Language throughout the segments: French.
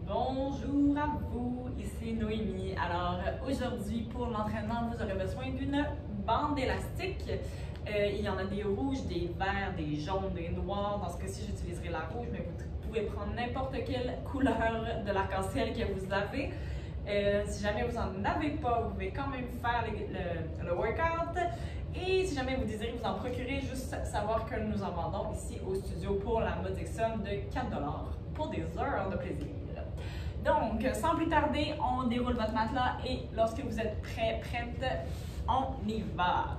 Bonjour à vous, ici Noémie. Alors aujourd'hui pour l'entraînement, vous aurez besoin d'une bande élastique. Il y en a des rouges, des verts, des jaunes, des noirs. Dans ce cas-ci, j'utiliserai la rouge, mais vous pouvez prendre n'importe quelle couleur de l'arc-en-ciel que vous avez. Si jamais vous n'en avez pas, vous pouvez quand même faire le workout. Et si jamais vous désirez vous en procurer, juste savoir que nous en vendons ici au studio pour la modique somme de 4$ pour des heures de plaisir. Donc, sans plus tarder, on déroule votre matelas et lorsque vous êtes prêt, prête, on y va.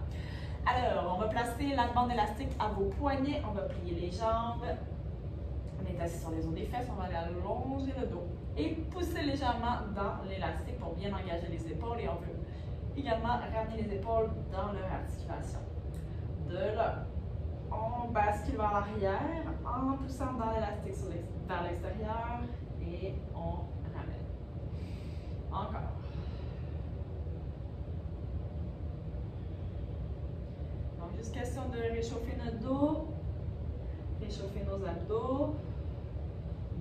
Alors, on va placer la bande élastique à vos poignets, on va plier les jambes. On est assis sur les os des fesses, on va aller allonger le dos et pousser légèrement dans l'élastique pour bien engager les épaules et on veut également ramener les épaules dans leur articulation. De là, on bascule vers l'arrière en poussant dans l'élastique vers l'extérieur et on ramène. Encore. Donc, juste question de réchauffer notre dos, réchauffer nos abdos.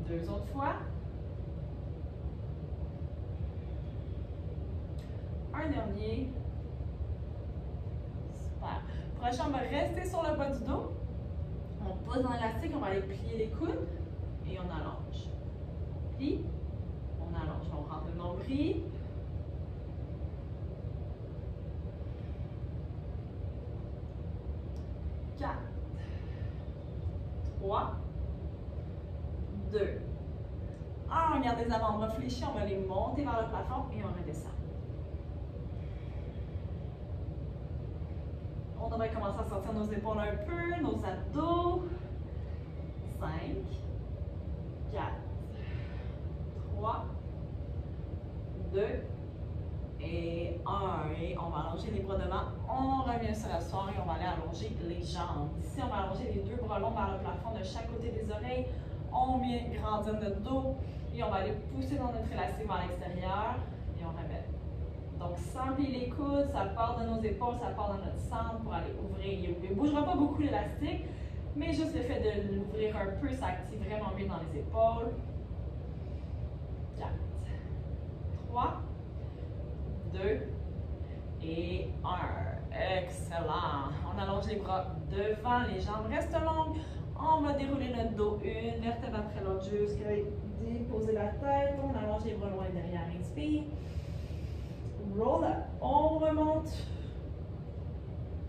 2 autres fois. Un dernier. Super. Prochain, on va rester sur le bas du dos. On pose dans l'élastique, on va aller plier les coudes et on allonge. On plie, on allonge. On rentre le nombril. Quatre, 3, 2, 1. On garde les avant-bras fléchis, on va les monter vers le plafond et on redescend. On devrait commencer à sortir nos épaules un peu, nos abdos. 5, 4, 3, 2 et 1. Et on va allonger les bras devant. On revient sur la soirée et on va aller allonger les jambes. Ici, on va allonger les 2 bras longs vers le plafond de chaque côté des oreilles. On vient grandir notre dos et on va aller pousser dans notre élastique vers l'extérieur et on ramène. Donc, sans plier les coudes, ça part de nos épaules, ça part dans notre centre pour aller ouvrir. Il ne bougera pas beaucoup l'élastique, mais juste le fait de l'ouvrir un peu, ça active vraiment bien dans les épaules. 4, 3, 2 et 1. Excellent. On allonge les bras devant, les jambes restent longues. On va dérouler notre dos une vertèbre après l'autre jusqu'à déposer la tête. On allonge les bras loin derrière. Inspire. Roll up. On remonte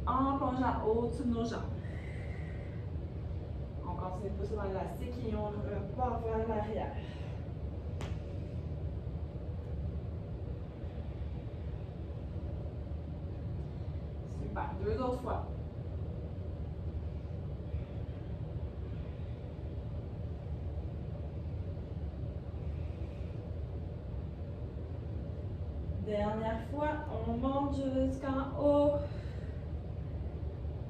en plongeant au-dessus de nos jambes. On continue de pousser dans l'élastique et on repart vers l'arrière. Super. 2 autres fois. Dernière fois, on monte jusqu'en haut.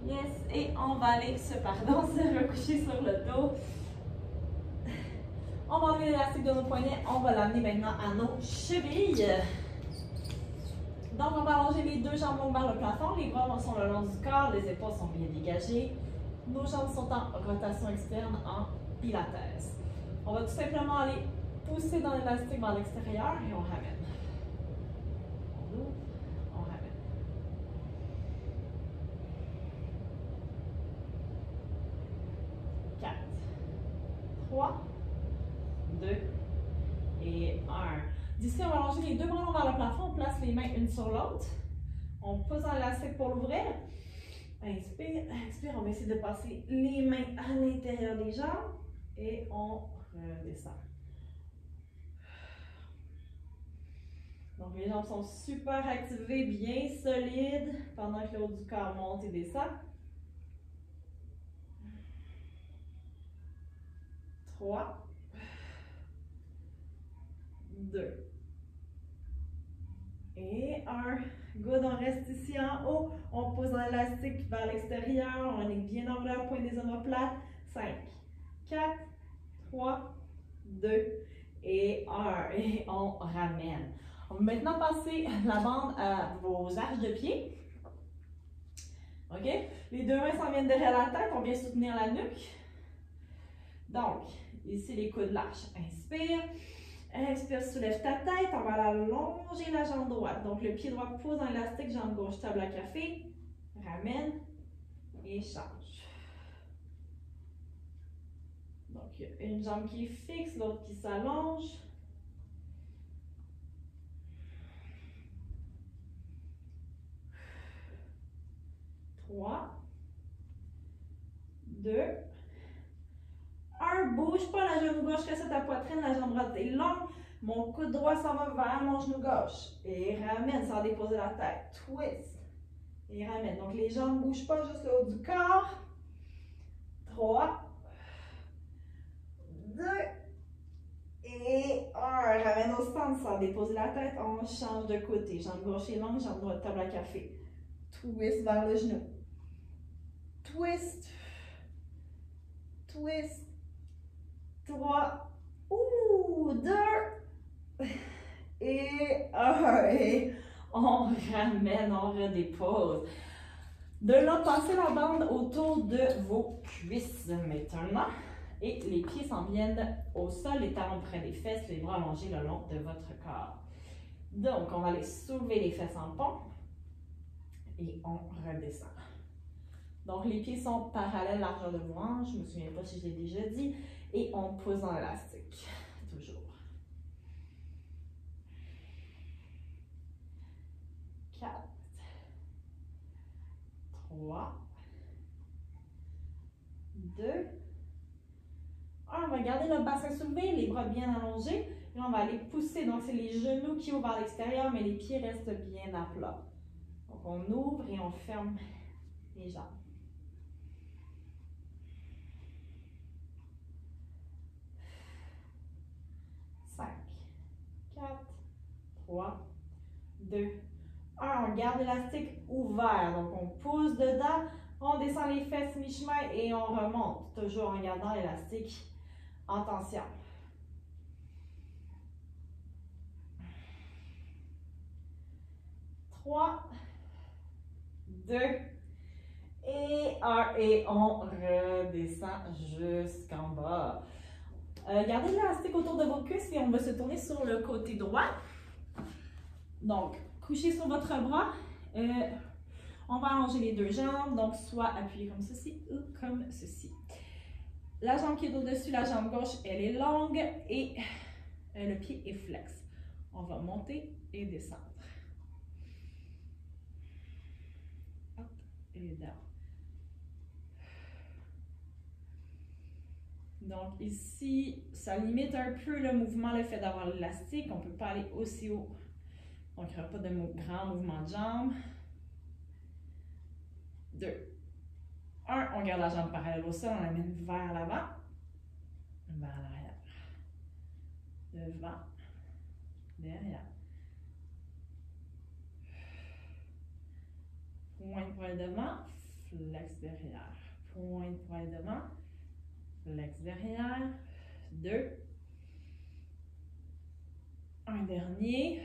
Yes, et on va aller se recoucher sur le dos. On va enlever l'élastique de nos poignets, on va l'amener maintenant à nos chevilles. Donc, on va allonger les 2 jambes longues vers le plafond, les bras sont le long du corps, les épaules sont bien dégagées. Nos jambes sont en rotation externe, en pilates. On va tout simplement aller pousser dans l'élastique vers l'extérieur et on ramène. On ramène. 4, 3, 2 et 1. D'ici, on va allonger les 2 bras longs vers le plafond. On place les mains une sur l'autre. On pousse dans l'élastique pour l'ouvrir. Inspire, expire. On va essayer de passer les mains à l'intérieur des jambes et on redescend. Donc, les jambes sont super activées, bien solides, pendant que le haut du corps monte et descend. 3, 2 et 1. Good, on reste ici en haut. On pose dans l'élastique vers l'extérieur. On est bien en valeur, point des omoplates. 5, 4, 3, 2 et 1. Et on ramène. On va maintenant passer la bande à vos arches de pied. OK? Les 2 mains s'en viennent derrière la tête. On vient soutenir la nuque. Donc, ici, les coudes lâches. Inspire. Inspire, soulève ta tête. On va aller allonger la jambe droite. Donc, le pied droit pose dans l'élastique, jambe gauche, table à café. Ramène et change. Donc, il y a une jambe qui est fixe, l'autre qui s'allonge. 3, 2, 1. Bouge pas la genou gauche, reste à ta poitrine, la jambe droite est longue. Mon coude droit s'en va vers mon genou gauche. Et ramène sans déposer la tête. Twist. Et ramène. Donc les jambes ne bougent pas, juste le haut du corps. 3, 2, et 1. Ramène au centre sans déposer la tête. On change de côté. Jambe gauche est longue, jambe droite, table à café. Twist vers le genou. Twist. Twist. 3, 2, et 1. Et on ramène, on redépose. De là, passez la bande autour de vos cuisses maintenant. Et les pieds s'en viennent au sol, les talons près des fesses, les bras allongés le long de votre corps. Donc, on va aller soulever les fesses en pont. Et on redescend. Donc, les pieds sont parallèles à la largeur de vos hanches. Je ne me souviens pas si je l'ai déjà dit. Et on pousse dans l'élastique. Toujours. 4, 3, 2, 1. On va garder le bassin soulevé, les bras bien allongés. Et on va aller pousser. Donc, c'est les genoux qui ouvrent vers l'extérieur, mais les pieds restent bien à plat. Donc, on ouvre et on ferme les jambes. 5, 4, 3, 2, 1. On garde l'élastique ouvert. Donc, on pousse dedans, on descend les fesses mi-chemin et on remonte. Toujours en gardant l'élastique en tension. 3, 2, et 1. Et on redescend jusqu'en bas. Gardez l'élastique autour de vos cuisses et on va se tourner sur le côté droit. Donc, couchez sur votre bras. On va allonger les deux jambes, donc soit appuyé comme ceci ou comme ceci. La jambe qui est au-dessus, la jambe gauche, elle est longue et le pied est flex. On va monter et descendre. Up et down. Donc ici, ça limite un peu le mouvement, le fait d'avoir l'élastique. On ne peut pas aller aussi haut. Donc il n'y aura pas de grand mouvement de jambe. 2, 1. On garde la jambe parallèle au sol, on l'amène vers l'avant, vers l'arrière, devant, derrière. Pointe pour aller devant, flex derrière. Pointe pour aller devant, flex derrière. 2. Un dernier.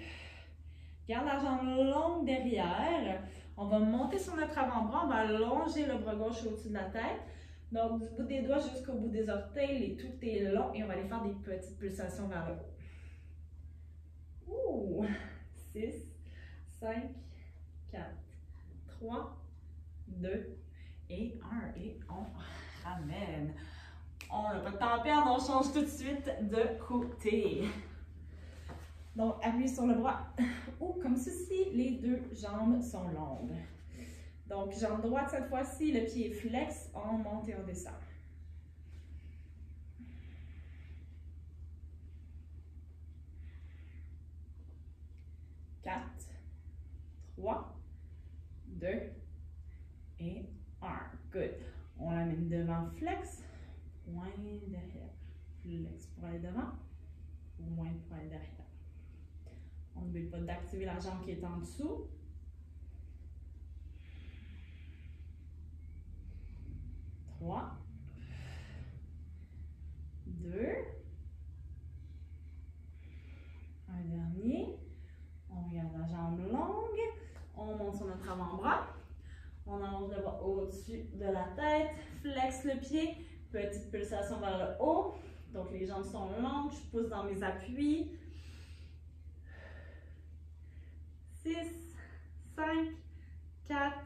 Garde la jambe longue derrière. On va monter sur notre avant-bras. On va allonger le bras gauche au-dessus de la tête. Donc, du bout des doigts jusqu'au bout des orteils, tout est long. Et on va aller faire des petites pulsations vers le haut. 6, 5, 4, 3, 2 et 1. Et on ramène. On n'a pas de temps à perdre. On change tout de suite de côté. Donc, appuyez sur le bras ou comme ceci, les deux jambes sont longues. Donc, jambe droite cette fois-ci, le pied est flex, on monte et on descend. 4, 3, 2 et 1. Good. On l'amène devant, flex, pointe derrière. Flex pour aller devant, pointe pour aller derrière. On n'oublie pas d'activer la jambe qui est en dessous. 3, 2, un dernier. On regarde la jambe longue. On monte sur notre avant-bras. On allonge le bras au-dessus de la tête. Flex le pied. Petite pulsation vers le haut. Donc, les jambes sont longues, je pousse dans mes appuis. 6, 5, 4,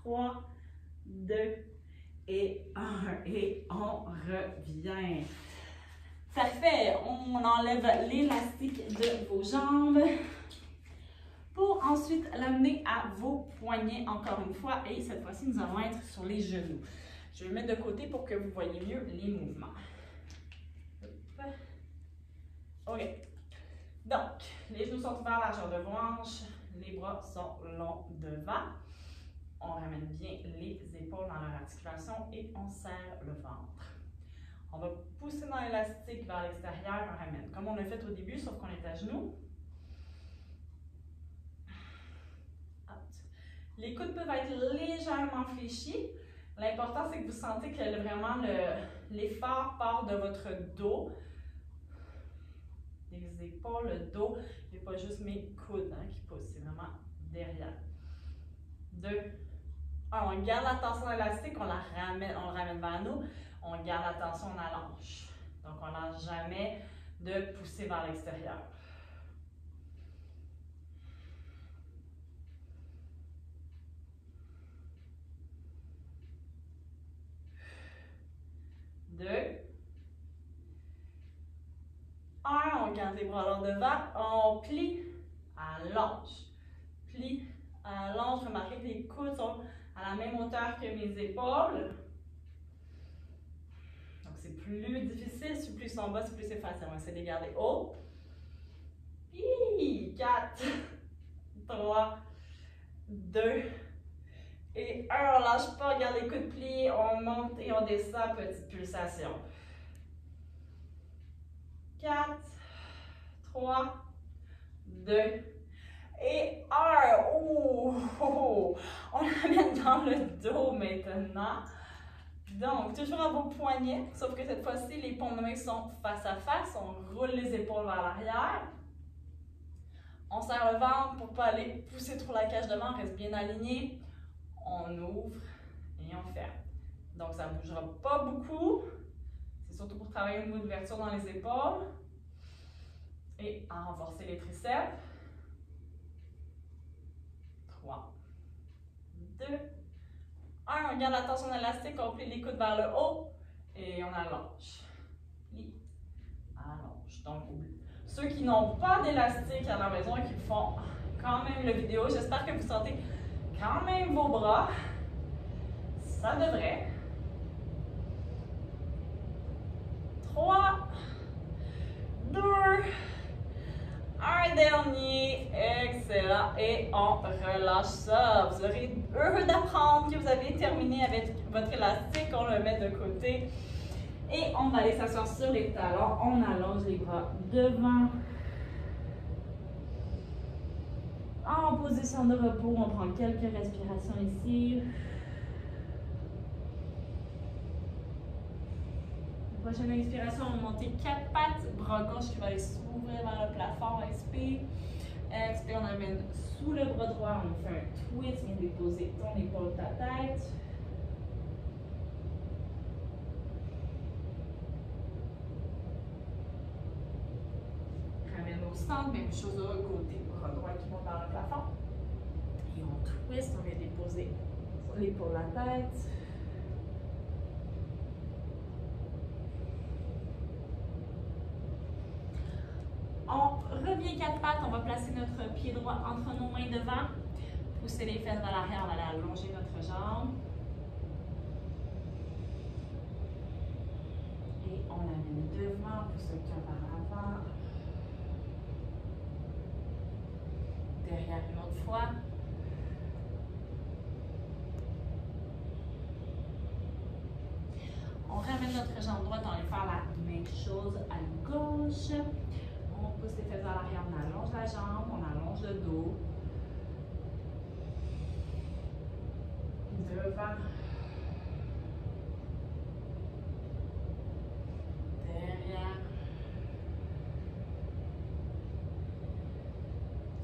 3, 2 et 1. Et on revient. Parfait. On enlève l'élastique de vos jambes pour ensuite l'amener à vos poignets encore une fois. Et cette fois-ci, nous allons être sur les genoux. Je vais me mettre de côté pour que vous voyez mieux les mouvements. OK. Donc, les genoux sont ouverts à largeur de vos hanches. Les bras sont longs devant. On ramène bien les épaules dans leur articulation et on serre le ventre. On va pousser dans l'élastique vers l'extérieur, on ramène. Comme on l'a fait au début, sauf qu'on est à genoux. Les coudes peuvent être légèrement fléchis. L'important, c'est que vous sentez que vraiment l'effort part de votre dos. Les épaules, le dos. Il n'y a pas juste mes coudes qui poussent, c'est vraiment derrière. 2. On garde la tension élastique, on le ramène vers nous. On garde la tension, on allonge. Donc, on ne lâche jamais de pousser vers l'extérieur. 2. 1, on garde les bras longs devant, on plie, allonge. Plie, allonge. Remarquez que les coudes sont à la même hauteur que mes épaules. Donc, c'est plus difficile. Plus ils sont bas, plus c'est facile. On va essayer de les garder haut. 4, 3, 2 et 1. On ne lâche pas. On garde les coudes pliés. On monte et on descend. Petite pulsation. 4, 3, 2 et 1. On l'amène dans le dos maintenant. Donc, toujours à vos poignets, sauf que cette fois-ci, les paumes de main sont face à face. On roule les épaules vers l'arrière. On serre le ventre pour ne pas aller pousser trop la cage devant. On reste bien aligné. On ouvre et on ferme. Donc, ça ne bougera pas beaucoup. C'est surtout pour travailler au niveau d'ouverture dans les épaules et à renforcer les triceps. 3, 2, 1. On garde la tension élastique, on plie les coudes vers le haut et on allonge. Plie, allonge. Donc, ceux qui n'ont pas d'élastique à la maison et qui font quand même la vidéo, j'espère que vous sentez quand même vos bras. Ça devrait. 3, 2, un dernier, excellent, et on relâche ça. Vous serez heureux d'apprendre que vous avez terminé avec votre élastique, on le met de côté et on va aller s'asseoir sur les talons, on allonge les bras devant. En position de repos, on prend quelques respirations ici. Prochaine expiration, on va monter 4 pattes, bras gauche qui va aller s'ouvrir vers le plafond, inspire. Expire, on amène sous le bras droit, on fait un twist, viens déposer ton épaule, ta tête. Ramène au centre, même chose de l'autre côté, bras droit qui monte vers le plafond. Et on twist, on vient déposer l'épaule, la tête. On revient 4 pattes, on va placer notre pied droit entre nos mains devant, pousser les fesses vers l'arrière, on va aller allonger notre jambe. Et on l'amène devant, on pousse le cœur vers l'avant. Derrière une autre fois. On ramène notre jambe droite, on va faire la même chose à gauche. On pousse les fesses vers l'arrière, on allonge la jambe, on allonge le dos. Devant. Derrière.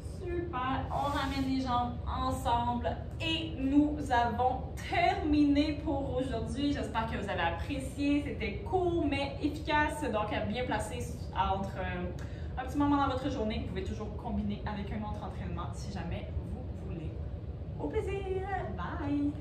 Super. faire, on ramène les jambes ensemble et nous avons terminé pour aujourd'hui. J'espère que vous avez apprécié. C'était court mais efficace, donc bien placé entre un petit moment dans votre journée. Vous pouvez toujours combiner avec un autre entraînement si jamais vous voulez. Au plaisir! Bye!